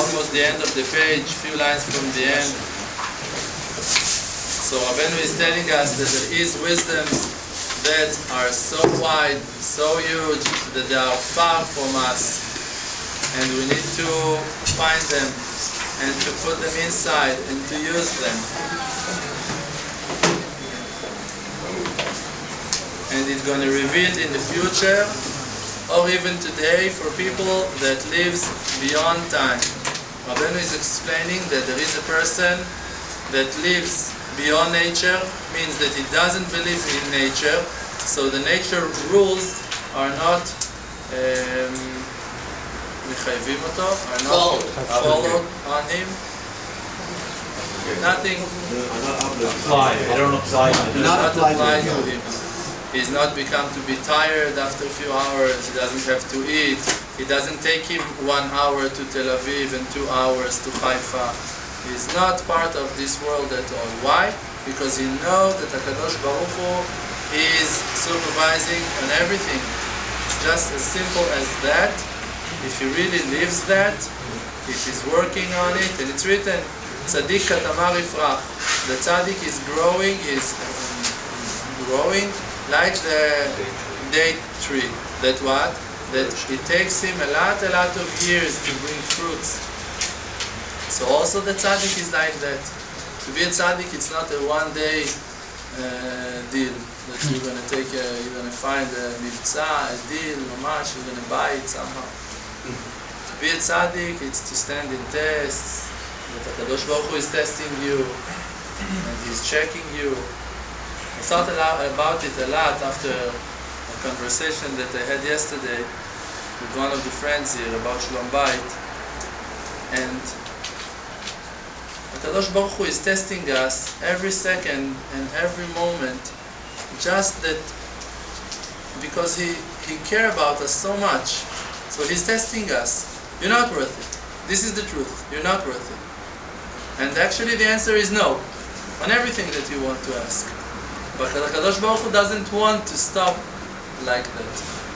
almost the end of the page, few lines from the end. So Rabbeinu is telling us that there is wisdoms that are so wide, so huge, that they are far from us. And we need to find them and to put them inside and to use them. And it's going to reveal in the future, or even today, for people that lives beyond time. Rabbeinu is explaining that there is a person that lives beyond nature, means that he doesn't believe in nature, so the nature rules are not followed on him. Nothing. They don't apply. Not apply to him. He's not become to be tired after a few hours. He doesn't have to eat. It doesn't take him 1 hour to Tel Aviv and 2 hours to Haifa. He's not part of this world at all. Why? Because he knows that HaKadosh Baruch Hu is supervising on everything. Just as simple as that. If he really lives that, if he's working on it, and it's written, Tzadik katamar ifrach. The tzaddik is growing like the date tree. That what? That it takes him a lot of years to bring fruits. So also the tzaddik is like that. To be a tzaddik, it's not a one-day deal that you're going to take. You're going to find a mivtza, a deal, mamash. You're going to buy it somehow. To be a tzaddik, it's to stand in tests. That HaKadosh Baruch Hu is testing you, and He's checking you. I thought about it a lot after a conversation that I had yesterday with one of the friends here about Shalom Bayit. And HaKadosh Baruch Hu is testing us every second and every moment, just that because He cares about us so much. So He's testing us. You're not worth it. This is the truth. You're not worth it. And actually the answer is no, on everything that you want to ask. But HaKadosh Baruch Hu doesn't want to stop like that.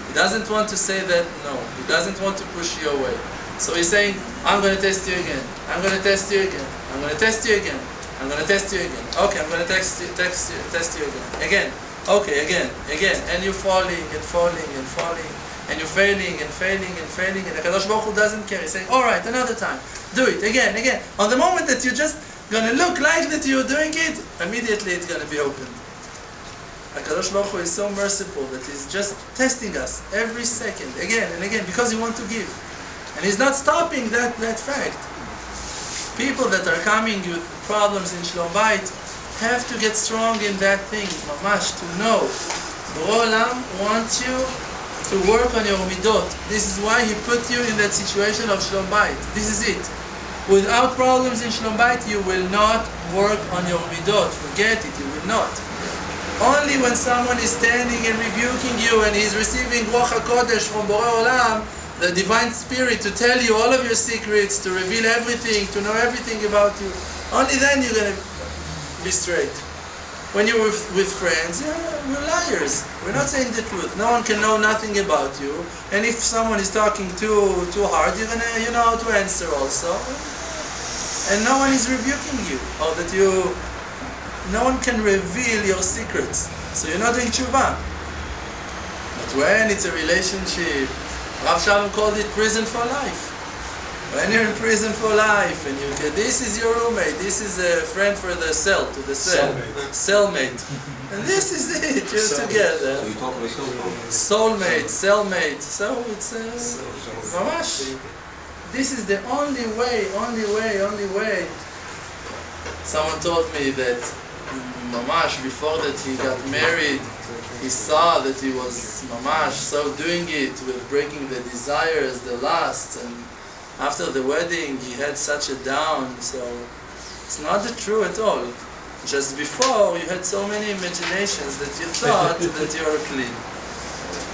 He doesn't want to say that no. He doesn't want to push you away. So He's saying, I'm going to test you again. I'm going to test you again. I'm going to test you again. I'm going to test you again. Okay, I'm going to test you again. Again. Okay, again. And you're falling and falling and falling. And you're failing and failing and failing. And HaKadosh Baruch Hu doesn't care. He's saying, all right, another time. Do it again. On the moment that you're just going to look like that you're doing it, immediately it's going to be opened. HaKadosh Baruch Hu is so merciful that He's just testing us every second, again and again, because He wants to give. And He's not stopping that fact. People that are coming with problems in Shalom Bayit have to get strong in that thing, mamash, to know. Borei Olam wants you to work on your midot. This is why He put you in that situation of Shalom Bayit. This is it. Without problems in Shalom Bayit, you will not work on your midot. Forget it, you will not. Only when someone is standing and rebuking you and he's receiving Ruach HaKodesh from Borei Olam, the Divine Spirit, to tell you all of your secrets, to reveal everything, to know everything about you, only then you're going to be straight. When you're with friends, we're liars. We're not saying the truth. No one can know nothing about you. And if someone is talking too hard, you're going to, you know how to answer also. And no one is rebuking you, or that no one can reveal your secrets. So you're not doing tshuva. But when it's a relationship, Rav Shalom called it prison for life. When you're in prison for life, and this is your roommate, this is a friend for the cell, cellmate. And this is it, you're together. Soulmate, cellmate. So it's mamash. This is the only way. Someone told me that mamash, before that he got married, he saw that he was mamash so doing it with breaking the desires, the lusts, and after the wedding he had such a down. So it's not the true at all. Just before you had so many imaginations that you thought that you were clean.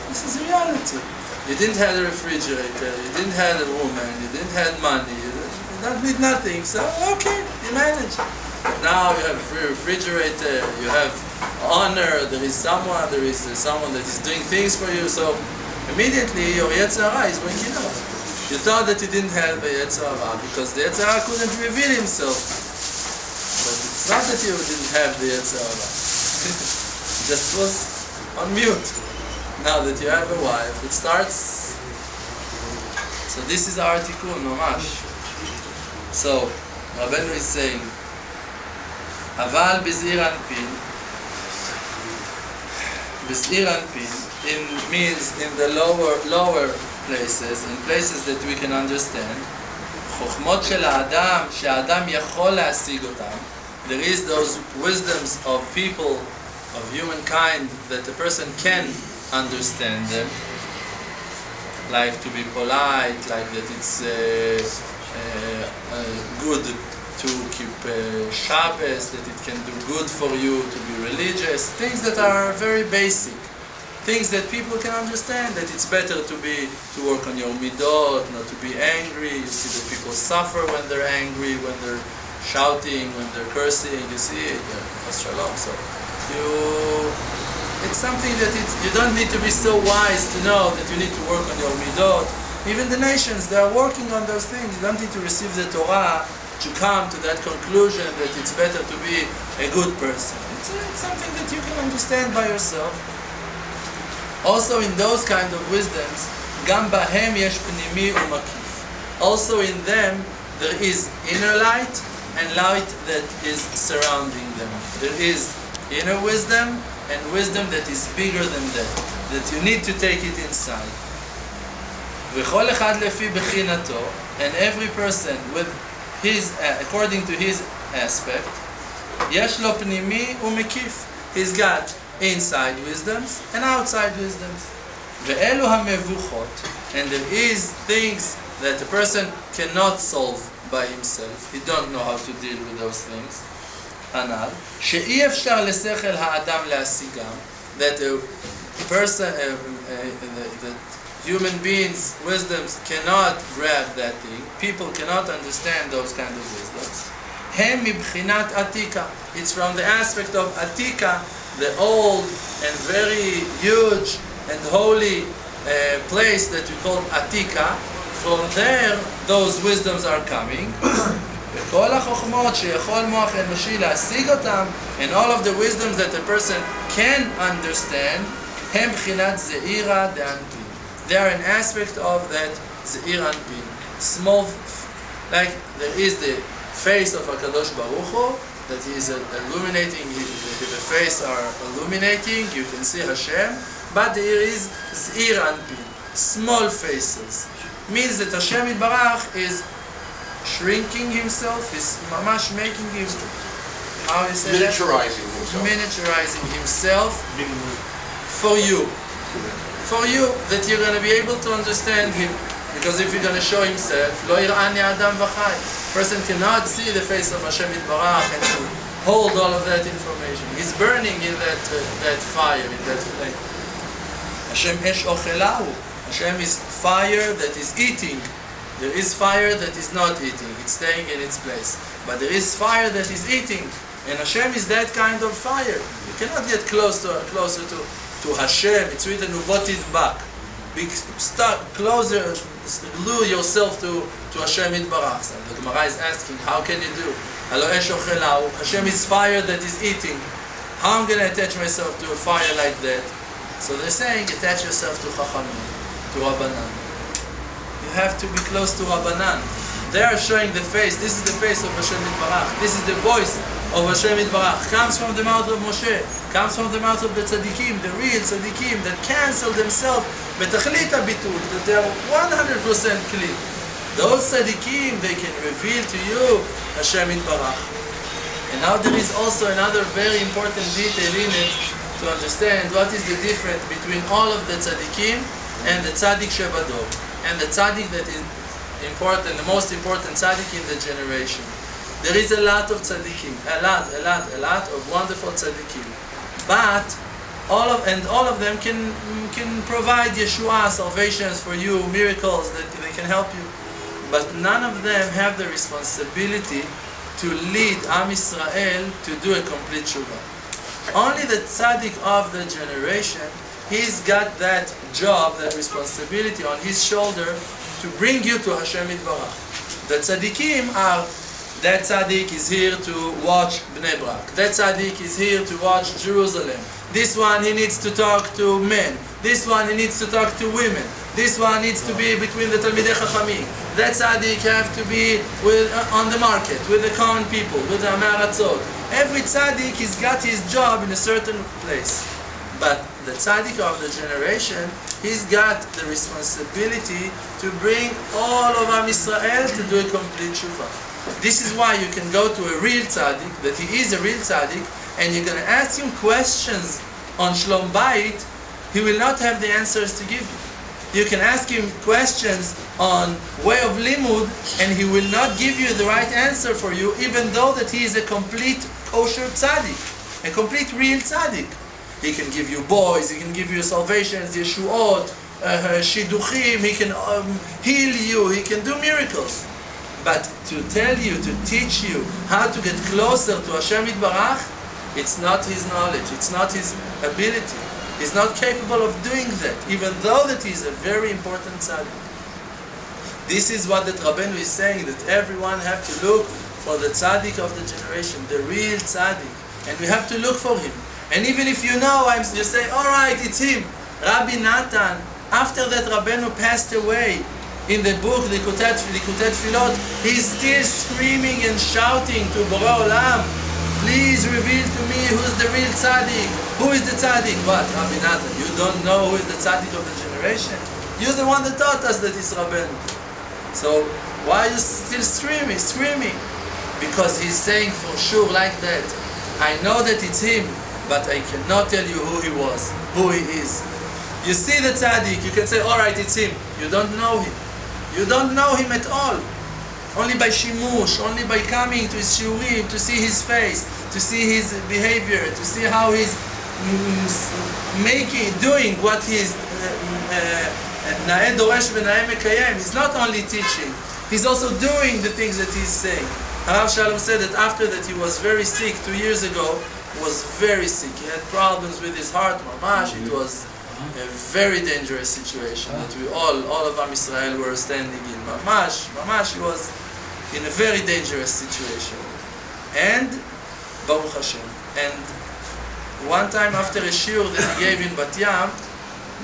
This is reality. You didn't have a refrigerator, you didn't have a woman, you didn't have money, you did nothing. So okay, you manage. Now you have a free refrigerator, you have honor, there is someone that is doing things for you, so immediately your Yetzer Hara is waking up. You thought that you didn't have a Yetzer Hara because the Yetzer Hara couldn't reveal himself. But it's not that you didn't have the Yetzer Hara. It just was on mute. Now that you have a wife, it starts. So this is our tikkun, mamash. So Rabbeinu is saying, Aval b'zir anpin. B'zir anpin means in the lower places, in places that we can understand. חוכמות של האדם, שהאדם יכול להשיג אותם. There is those wisdoms of people, of humankind, that a person can understand them. Like to be polite, like that it's good to keep Shabbos, that it can do good for you to be religious. Things that are very basic. Things that people can understand, that it's better to work on your midot, not to be angry. You see that people suffer when they're angry, when they're shouting, when they're cursing. You see it, shalom. So it's something that you don't need to be so wise to know that you need to work on your midot. Even the nations, they are working on those things. You don't need to receive the Torah to come to that conclusion that it's better to be a good person. It's something that you can understand by yourself. Also in those kind of wisdoms, gam bahem yesh pnimi umakif. Also in them, there is inner light and light that is surrounding them. There is inner wisdom and wisdom that is bigger than that you need to take it inside. V'chol echad lefi bechinato, and every person with his, according to his aspect, yesh lo pnimi umekif. He's got inside wisdoms and outside wisdoms. Ve'elu hamevuchot, and there is things that a person cannot solve by himself. He don't know how to deal with those things. Anal she'i efshar lesechel ha'adam le'asigam, that a person, that human beings' wisdoms cannot grab that thing. People cannot understand those kind of wisdoms. Hem mibchinat atika. It's from the aspect of atika, the old and very huge and holy place that we call Atika. From there, those wisdoms are coming. וכל החוכמות שיכול מוח אנושי להשיג אותם, and all of the wisdoms that a person can understand, הם בחינת זעירא דאנפין. They are an aspect of that זעיר אנפין. Small, like there is the face of HaKadosh Baruch Hu, that he is illuminating, the face are illuminating, you can see HaShem, but there is Z'ir Anpin, small faces. Means that HaShem Yitbarach is shrinking himself, is mamash making him, how you say miniaturizing himself. Miniaturizing himself for you. For you, that you're going to be able to understand him. Because if you're going to show himself, lo yir'ani adam v'chai. Person cannot see the face of Hashem Yitbarach and to hold all of that information. He's burning in that fire, in that flame. Hashem esh ochelahu. Hashem is fire that is eating. There is fire that is not eating. It's staying in its place. But there is fire that is eating. And Hashem is that kind of fire. You cannot get closer to Hashem. It's written, ubotit bak. Stuck closer, glue yourself to Hashem Yitbarach. So the Gemara is asking, how can you do? Hashem is fire that is eating. How am I going to attach myself to a fire like that? So they're saying, attach yourself to Chachamim, to Rabbanan. You have to be close to Rabbanan. They are showing the face. This is the face of Hashem Yitbarach. This is the voice of Hashem Yitbarach. Comes from the mouth of Moshe. Comes from the mouth of the tzaddikim, the real tzaddikim that cancel themselves betachlit habitul, that they are 100% clean. Those tzaddikim, they can reveal to you Hashem Yitbarach. And now there is also another very important detail in it to understand what is the difference between all of the tzaddikim and the tzaddik shebador, and the tzaddik that is important, the most important tzaddik in the generation. There is a lot of tzaddikim, a lot of wonderful tzaddikim. But all of them can provide Yeshua, salvations for you, miracles that they can help you. But none of them have the responsibility to lead Am Yisrael to do a complete tshuva. Only the tzaddik of the generation, he's got that job, that responsibility on his shoulder to bring you to HaShem Yitbarach. The tzaddikim are, that tzaddik is here to watch Bnei Brak. That tzaddik is here to watch Jerusalem. This one, he needs to talk to men. This one, he needs to talk to women. This one needs to be between the Talmidei Chachamim. That tzaddik have to be on the market, with the common people, with the Amaratzot. Every tzaddik has got his job in a certain place. But the tzaddik of the generation, he's got the responsibility to bring all of Am Yisrael to do a complete tshuva. This is why you can go to a real tzaddik, that he is a real tzaddik, and you're going to ask him questions on Shlom Bayit, he will not have the answers to give you. You can ask him questions on way of limud, and he will not give you the right answer for you, even though that he is a complete kosher tzaddik, a complete real tzaddik. He can give you boys, he can give you salvations, yeshuot, shiduchim, he can heal you, he can do miracles. But to tell you, to teach you how to get closer to Hashem Yitbarach, it's not his knowledge, it's not his ability. He's not capable of doing that, even though that he's a very important tzaddik. This is what that Rabbeinu is saying, that everyone have to look for the tzaddik of the generation, the real tzaddik. And we have to look for him. And even if you know, you say, all right, it's him. Rabbi Natan, after that Rabbeinu passed away, in the book, Likutei Tfilot, he's still screaming and shouting to Borei Olam, please reveal to me who's the real tzaddik. Who is the tzaddik? What, Rabbi Natan, you don't know who is the tzaddik of the generation? You're the one that taught us that it's Rabbeinu. So, why are you still screaming? Because he's saying for sure like that, I know that it's him, but I cannot tell you who he was, who he is. You see the tzaddik, you can say, alright, it's him. You don't know him. You don't know him at all. Only by shimush, only by coming to his shiurim, to see his face, to see his behavior, to see how he's doing what he's na'eh doresh v'na'eh mekayem. He's not only teaching, he's also doing the things that he's saying. Rav Shalom said that after that he was very sick 2 years ago, was very sick. He had problems with his heart, mamash. It was a very dangerous situation that we all of Am Yisrael were standing in. Mamash, he was in a very dangerous situation. And Baruch Hashem. And one time after a shiur that he gave in Bat Yam,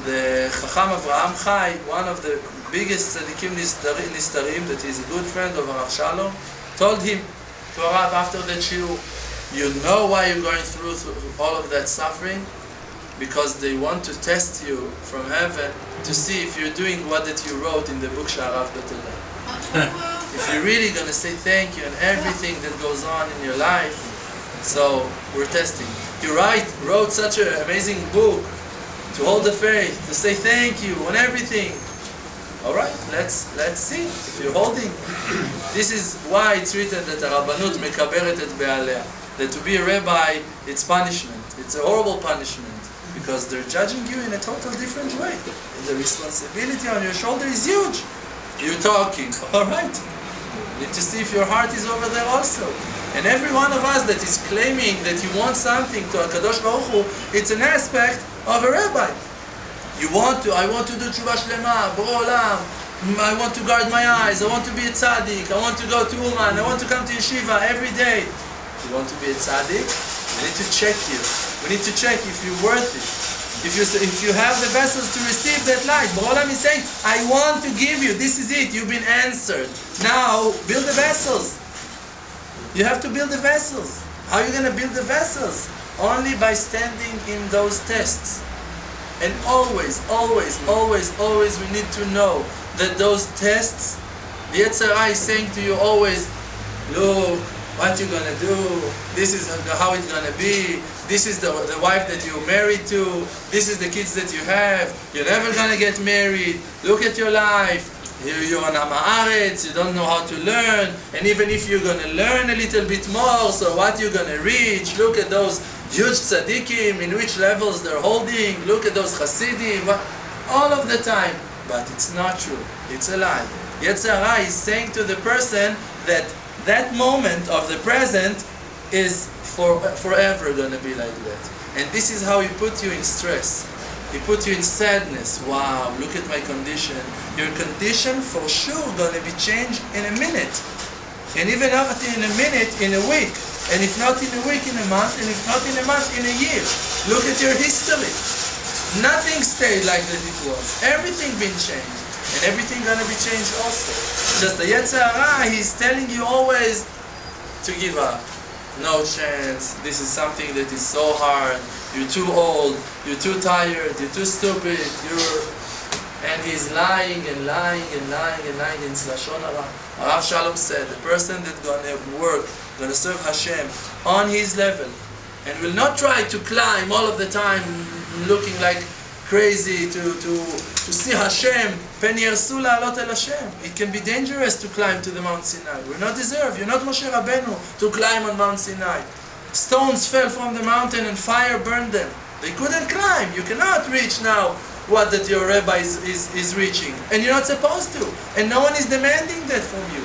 the Chacham Avraham Chai, one of the biggest tzaddikim nistarim, that is a good friend of Rav Shalom, told him to Rav after that shiur, you know why you're going through all of that suffering? Because they want to test you from heaven to see if you're doing what that you wrote in the book Sha'arav B'Todah. If you're really going to say thank you and everything that goes on in your life, so we're testing. You wrote such an amazing book to hold the faith, to say thank you and everything. All right, let's see if you're holding. This is why it's written that Rabbanut mekaberet et be'alea. That to be a rabbi, it's punishment. It's a horrible punishment. Because they're judging you in a total different way. And the responsibility on your shoulder is huge. You're talking, all right. You need to see if your heart is over there also. And every one of us that is claiming that he wants something to HaKadosh Baruch Hu, it's an aspect of a rabbi. I want to do tshuva shlema, Borei Olam, I want to guard my eyes, I want to be a tzaddik, I want to go to Uman, I want to come to yeshiva every day. You want to be a tzaddik? We need to check you. We need to check if you're worth it. If you have the vessels to receive that light. Borei Olam is saying, I want to give you. This is it. You've been answered. Now, build the vessels. You have to build the vessels. How are you going to build the vessels? Only by standing in those tests. And always, we need to know that those tests, the Yetzer Hara is saying to you always, look, what you're gonna do, this is how it's gonna be, this is the wife that you're married to, this is the kids that you have, you're never gonna get married, look at your life, you're on Am Haaretz, you don't know how to learn, and even if you're gonna learn a little bit more, so what you're gonna reach, look at those huge tzaddikim, in which levels they're holding, look at those chassidim, all of the time. But it's not true, it's a lie. Yetzer Hara is saying to the person that moment of the present is forever going to be like that. And this is how he put you in stress. He put you in sadness. Wow, look at my condition. Your condition for sure gonna be changed in a minute. And even not in a minute, in a week. And if not in a week, in a month. And if not in a month, in a year. Look at your history. Nothing stayed like that it was. Everything been changed. And everything gonna be changed also. Just the Yetzer Hara, he's telling you always to give up. No chance. This is something that is so hard. You're too old. You're too tired. You're too stupid. And he's lying and lying and lying and lying in Lashon Hara. Rav Shalom said, the person that's gonna work, gonna serve HaShem on his level, and will not try to climb all of the time, looking like crazy to see HaShem. Pen yersu la'alot el HaShem. It can be dangerous to climb to the Mount Sinai. We're not deserved. You're not Moshe Rabbeinu to climb on Mount Sinai. Stones fell from the mountain and fire burned them. They couldn't climb. You cannot reach now what that your rabbi is reaching. And you're not supposed to. And no one is demanding that from you.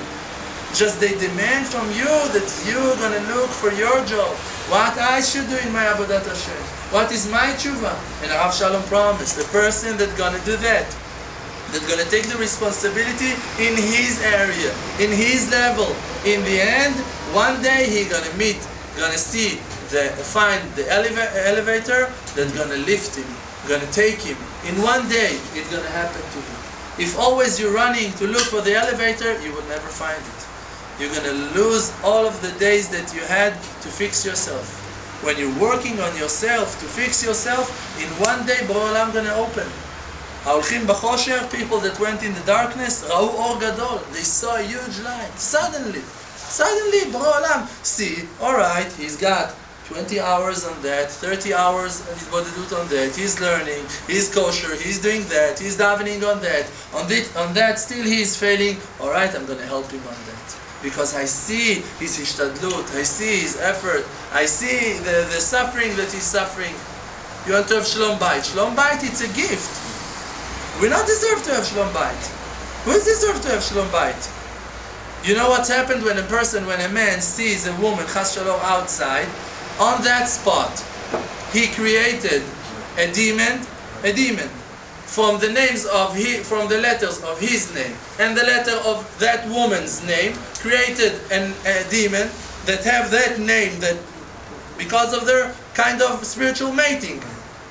Just they demand from you that you're going to look for your job. What I should do in my Avodat Hashem. What is my tshuva? And Rav Shalom promised, the person that's going to do that, that's going to take the responsibility in his area, in his level. In the end, one day he's going to meet, going to see, find the elevator that's going to lift him, going to take him. In one day, it's going to happen to him. If always you're running to look for the elevator, you will never find it. You're going to lose all of the days that you had to fix yourself. When you're working on yourself to fix yourself, in one day, Borei Olam going to open. Ha'olchim b'chosher, people that went in the darkness, ra'u or gadol, they saw a huge light. Suddenly, Borei Olam, see, alright, he's got 20 hours on that, 30 hours on that, he's learning, he's kosher, he's doing that, he's davening on that. On that still he is failing. Alright, I'm going to help him on that. Because I see his hishtadlut, I see his effort, I see the suffering that he's suffering. You want to have Shalom Bayit. Shalom Bayit, it's a gift. We don't deserve to have Shalom Bayit. Who deserves to have Shalom Bayit? You know what's happened when a man sees a woman, Chas Shalom, outside, on that spot, he created a demon, from the letters of his name and the letter of that woman's name, created a demon that have that name, that because of their kind of spiritual mating,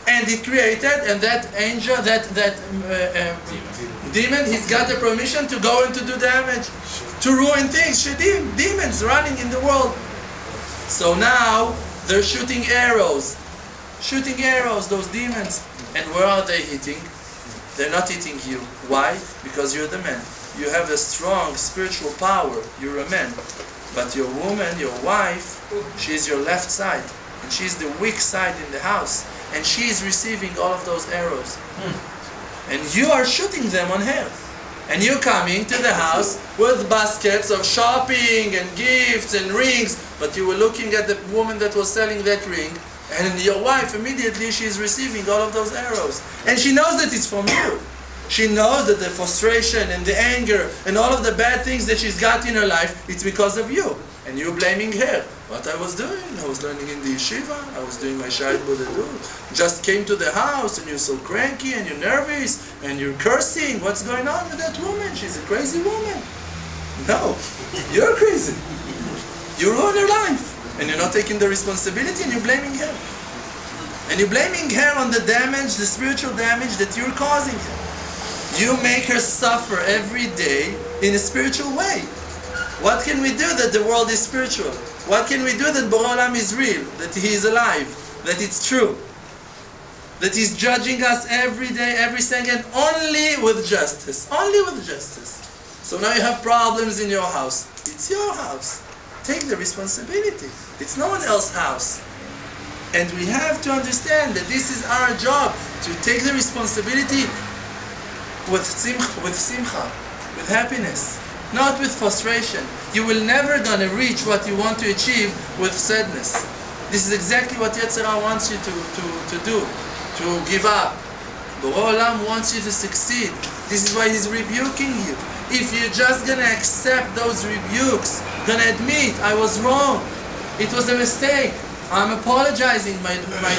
and he created, and that angel, demon, he's got the permission to go and to do damage, to ruin things. Demons running in the world. So now they're shooting arrows, those demons. And where are they hitting? They're not hitting you. Why? Because you're the man. You have a strong spiritual power. You're a man. But your woman, your wife, she's your left side. And she's the weak side in the house. And she is receiving all of those arrows. And you are shooting them on her. And you're coming to the house with baskets of shopping and gifts and rings. But you were looking at the woman that was selling that ring. And your wife, immediately, she's receiving all of those arrows. And she knows that it's from you. She knows that the frustration and the anger and all of the bad things that she's got in her life, it's because of you. And you're blaming her. What I was doing? I was learning in the yeshiva. I was doing my shayat bodedut. Just came to the house and you're so cranky and you're nervous and you're cursing. What's going on with that woman? She's a crazy woman. No, you're crazy. You ruined her life. And you're not taking the responsibility and you're blaming her. And you're blaming her on the damage, the spiritual damage that you're causing her. You make her suffer every day in a spiritual way. What can we do that the world is spiritual? What can we do that Borei Olam is real? That He is alive? That it's true? That He's judging us every day, every second, only with justice. Only with justice. So now you have problems in your house. It's your house. Take the responsibility. It's no one else's house. And we have to understand that this is our job, to take the responsibility with simcha, with happiness, not with frustration. You will never gonna reach what you want to achieve with sadness. This is exactly what Yetzer Hara wants you to do, to give up. Borei Olam wants you to succeed. This is why he's rebuking you. If you're just gonna accept those rebukes, gonna admit, I was wrong, it was a mistake, I'm apologizing, my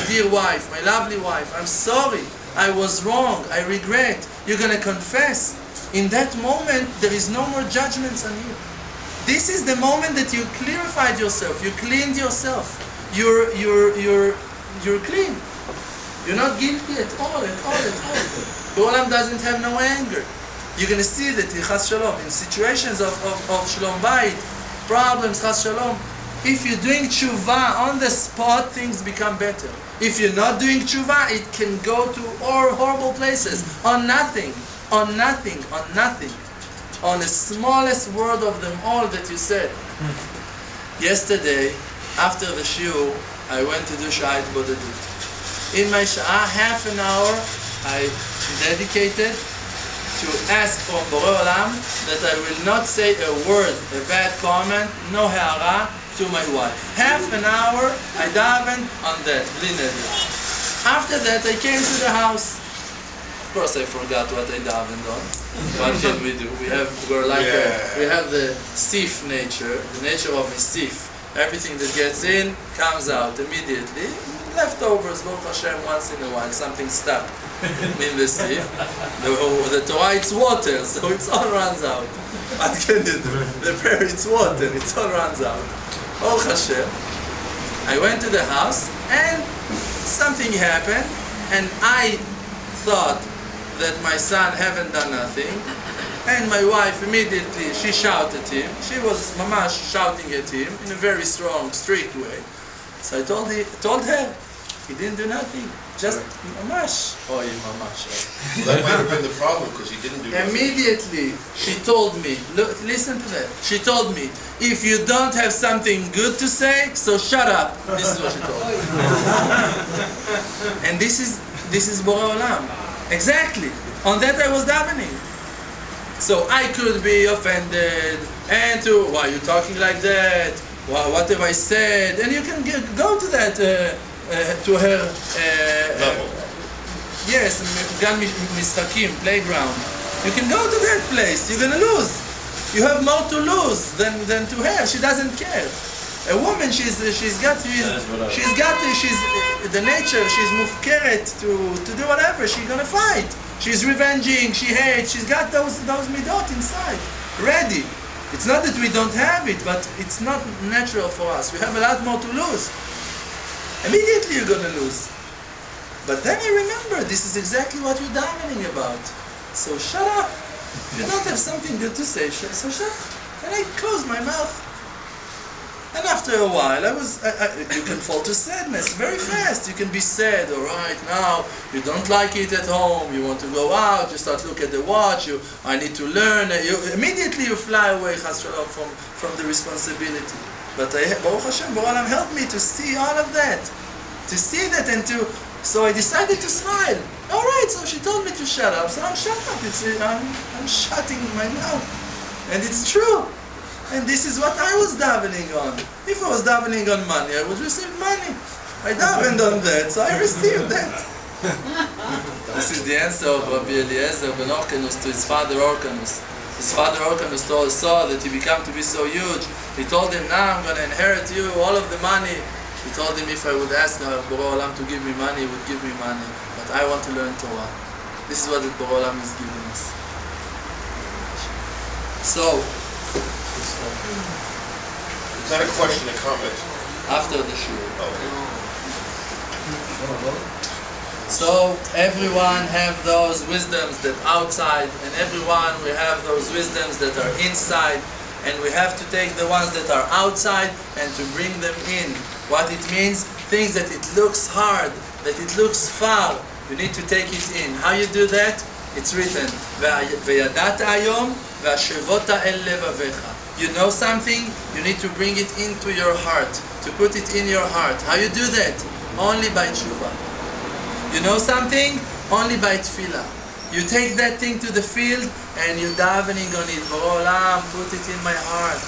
dear wife, my lovely wife, I'm sorry, I was wrong, I regret. You're going to confess. In that moment, there is no more judgments on you. This is the moment that you clarified yourself, you cleaned yourself. You're clean. You're not guilty at all. The Olam doesn't have no anger. You're going to see that Chas Shalom, in situations of Shalom Bayit, problems, Chas Shalom, if you're doing tshuva on the spot, things become better. If you're not doing tshuva, it can go to all horrible places. On nothing. On the smallest word of them all that you said. Yesterday, after the shiur, I went to do Sha'at Bodedut. In my Sha'ah, half an hour, I dedicated to ask from Borei Olam that I will not say a word, a bad comment, no ha'ara to my wife. Half an hour, I davened on that, bli neder. After that, I came to the house. Of course, I forgot what I davened on. What can we do? We have the sif nature, the nature of a sif. Everything that gets in comes out immediately. Leftovers, Baruch HaShem, once in a while, something stuck in the sif. The Torah, it's water, so it all runs out. What can you do? The prayer, it's water, it all runs out. Baruch HaShem. I went to the house and something happened, and I thought that my son haven't done nothing, and my wife immediately, she shouted at him. She was mamash shouting at him in a very strong, strict way. So I told her, he didn't do nothing, just mamash. Oh, you mamash. Well, that might have been the problem, because he didn't do nothing. Immediately, she told me, look, listen to that. She told me, if you don't have something good to say, so shut up. This is what she told me. And this is Borei Olam. Exactly. On that I was davening. So I could be offended and why are you talking like that? What have I said? And you can go to that, to her level. Yes, Gan Mishakim, playground. You can go to that place. You're gonna lose. You have more to lose than to her. She doesn't care. A woman, she's the nature. She's mufkeret to do whatever. She's gonna fight. She's revenging. She hates. She's got those midot inside, ready. It's not that we don't have it, but it's not natural for us. We have a lot more to lose. Immediately you're gonna lose. But then you remember, this is exactly what you're davening about. So shut up. If you don't have something good to say, so shut up. And I closed my mouth. And after a while, you can fall to sadness very fast. You can be sad, all right, now you don't like it at home, you want to go out, you start to look at the watch, I need to learn. Immediately you fly away, Chas Shalom, from the responsibility. But Baruch Hashem, Borei Olam helped me to see all of that. To see that so I decided to smile. All right, so she told me to shut up, so I'm shut up. I'm shutting my mouth. And it's true. And this is what I was davening on. If I was davening on money, I would receive money. I davened on that, so I received that. This is the answer of Rabbi Eliezer ben Orkanus to his father Orkanus. His father Orkanus saw that he became to be so huge. He told him, now I'm going to inherit you all of the money. He told him if I would ask Borei Olam to give me money, he would give me money. But I want to learn Torah. This is what the Borei Olam is giving us. So, Is that a question or comment? After the shiur. Okay. So everyone have those wisdoms that outside, and everyone we have those wisdoms that are inside, and we have to take the ones that are outside and to bring them in. What it means, things that it looks hard, that it looks far, you need to take it in. How you do that? It's written, "V'yadata hayom v'ashevota el levavecha." You know something, you need to bring it into your heart, to put it in your heart. How you do that? Only by tshuva. You know something? Only by tefillah. You take that thing to the field and you're davening on it. Borei Olam, put it in my heart.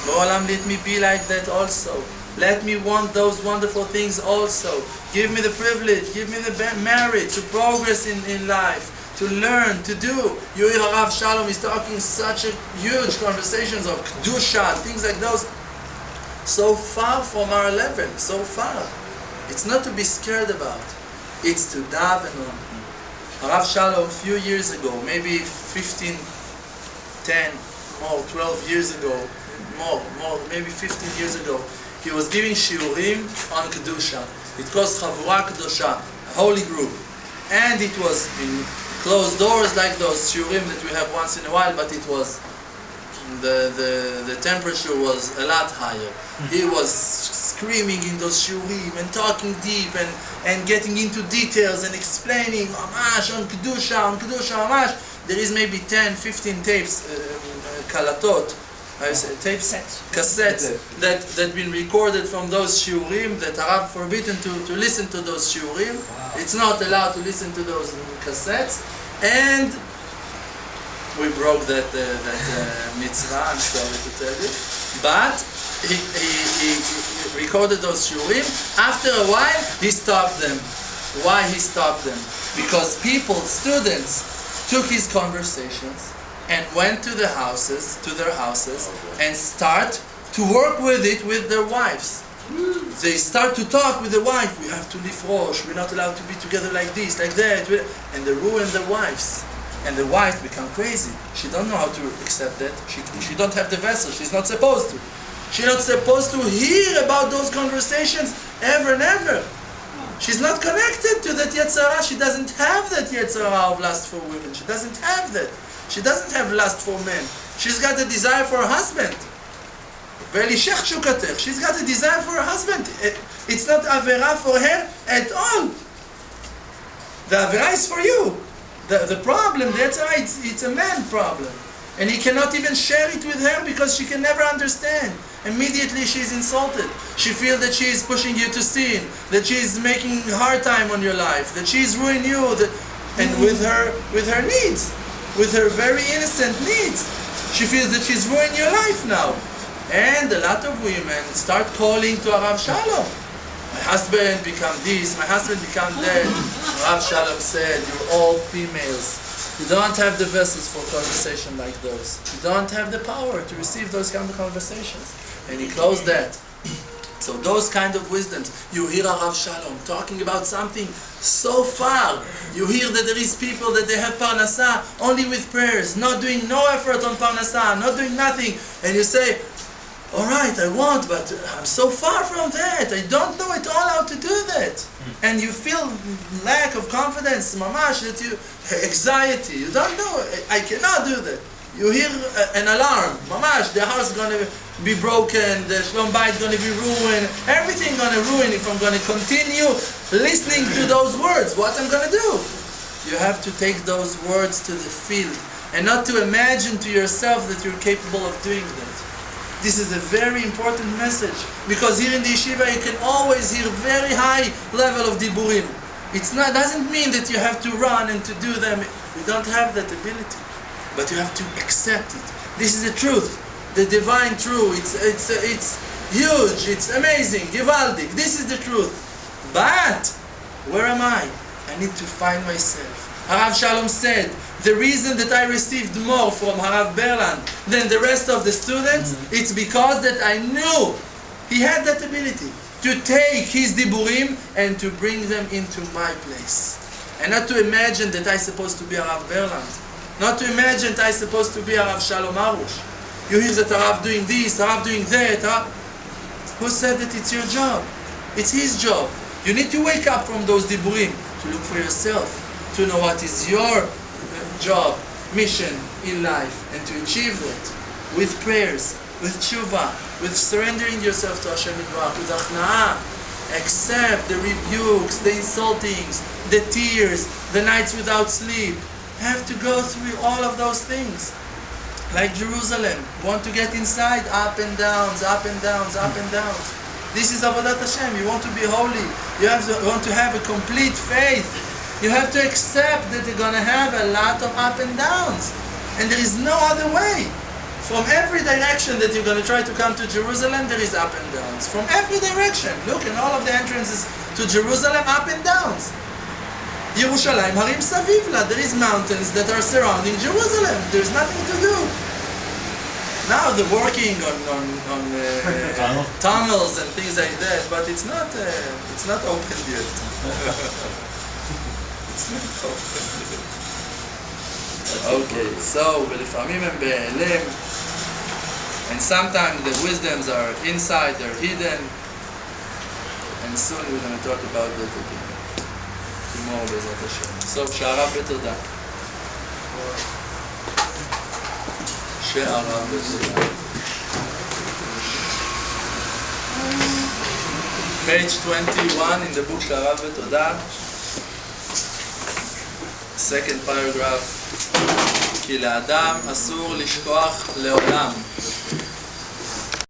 Borei Olam, let me be like that also. Let me want those wonderful things also. Give me the privilege, give me the merit to progress in life, to learn, to do. You hear Rav Shalom is talking such a huge conversations of Kedusha, things like those. So far from our level, so far. It's not to be scared about. It's to daven on. Rav Shalom, a few years ago, maybe 15, 10, more, 12 years ago, more, maybe 15 years ago, he was giving shiurim on Kedusha. It was Chavura Kedusha, a holy group. And it was in closed doors like those shiurim that we have once in a while, but it was, the temperature was a lot higher. He was screaming in those shiurim and talking deep and getting into details and explaining mamash on Kedusha, mamash. There is maybe 10, 15 tapes, kalatot, tapes, cassettes that been recorded from those shiurim that are forbidden to listen to those shiurim. Wow. It's not allowed to listen to those cassettes, and we broke that mitzvah. I'm sorry to tell you, but he recorded those shiurim. After a while, he stopped them. Why he stopped them? Because people, students, took his conversations and went to their houses, and start to work with it with their wives. They start to talk with the wife. We have to leave Rosh. We're not allowed to be together like this, like that. And they ruin their wives. And the wife become crazy. She don't know how to accept that. She don't have the vessel. She's not supposed to. She's not supposed to hear about those conversations ever and ever. She's not connected to that Yetzirah. She doesn't have that Yetzirah of lust for women. She doesn't have that. She doesn't have lust for men. She's got a desire for her husband. She's got a desire for her husband. It's not Avera for her at all. The Avera is for you. The problem, the Yetzirah, it's a man problem. And he cannot even share it with her because she can never understand. Immediately she is insulted. She feels that she is pushing you to sin, that she is making hard time on your life, that she is ruining you, and with her needs, with her very innocent needs, she feels that she's ruining your life now. And a lot of women start calling to Rav Shalom. My husband become this, my husband become that. Rav Shalom said, you're all females. You don't have the vessels for conversation like those. You don't have the power to receive those kind of conversations. And he closed that. So those kind of wisdoms, you hear a Rav Shalom talking about something so far. You hear that there is people that they have parnasah only with prayers, not doing no effort on parnasah, not doing nothing. And you say, all right, I want, but I'm so far from that. I don't know at all how to do that. And you feel lack of confidence, mamash, that you, anxiety. You don't know, I cannot do that. You hear an alarm, mamash, the house is going to be broken, the shlom bayit is going to be ruined, everything going to ruin if I'm going to continue listening to those words. What I'm going to do? You have to take those words to the field and not to imagine to yourself that you're capable of doing that. This is a very important message, because here in the yeshiva you can always hear very high level of diburim. It's not, doesn't mean that you have to run and to do them. You don't have that ability, but you have to accept it. This is the truth, the divine truth. It's huge, it's amazing, givaldik. This is the truth. But where am I? I need to find myself. Harav Shalom said, the reason that I received more from Harav Berland than the rest of the students, it's because that I knew he had that ability to take his diburim and to bring them into my place. And not to imagine that I'm supposed to be Harav Berland. Not to imagine that I'm supposed to be Harav Shalom Arush. You hear that Harav doing this, Harav doing that. Who said that it's your job? It's his job. You need to wake up from those diburim to look for yourself, to know what is your job, mission in life, and to achieve that with prayers, with tshuva, with surrendering yourself to HaShem Yitbarach, with achna'ah. Accept the rebukes, the insultings, the tears, the nights without sleep. Have to go through all of those things. Like Jerusalem, want to get inside, up and downs, up and downs, up and downs. This is Avodat Hashem. You want to be holy. You want to have a complete faith. You have to accept that you're going to have a lot of up and downs. And there is no other way. From every direction that you're going to try to come to Jerusalem, there is up and downs. From every direction. Look, in all of the entrances to Jerusalem, up and downs. Yerushalayim Harim Savivla. There is mountains that are surrounding Jerusalem. There's nothing to do. Now they're working on tunnels and things like that, but it's not open yet. It's Okay, so, ולפעמים הם בהיעלם, and sometimes the wisdoms are inside, they're hidden, and soon we're going to talk about that again. Tomorrow, בעזרת השם. So, שהרב בתודה. שהרב בתודה. Page 21 in the book שהרב בתודה. Second paragraph. כי לאדם אסור לשכוח לעולם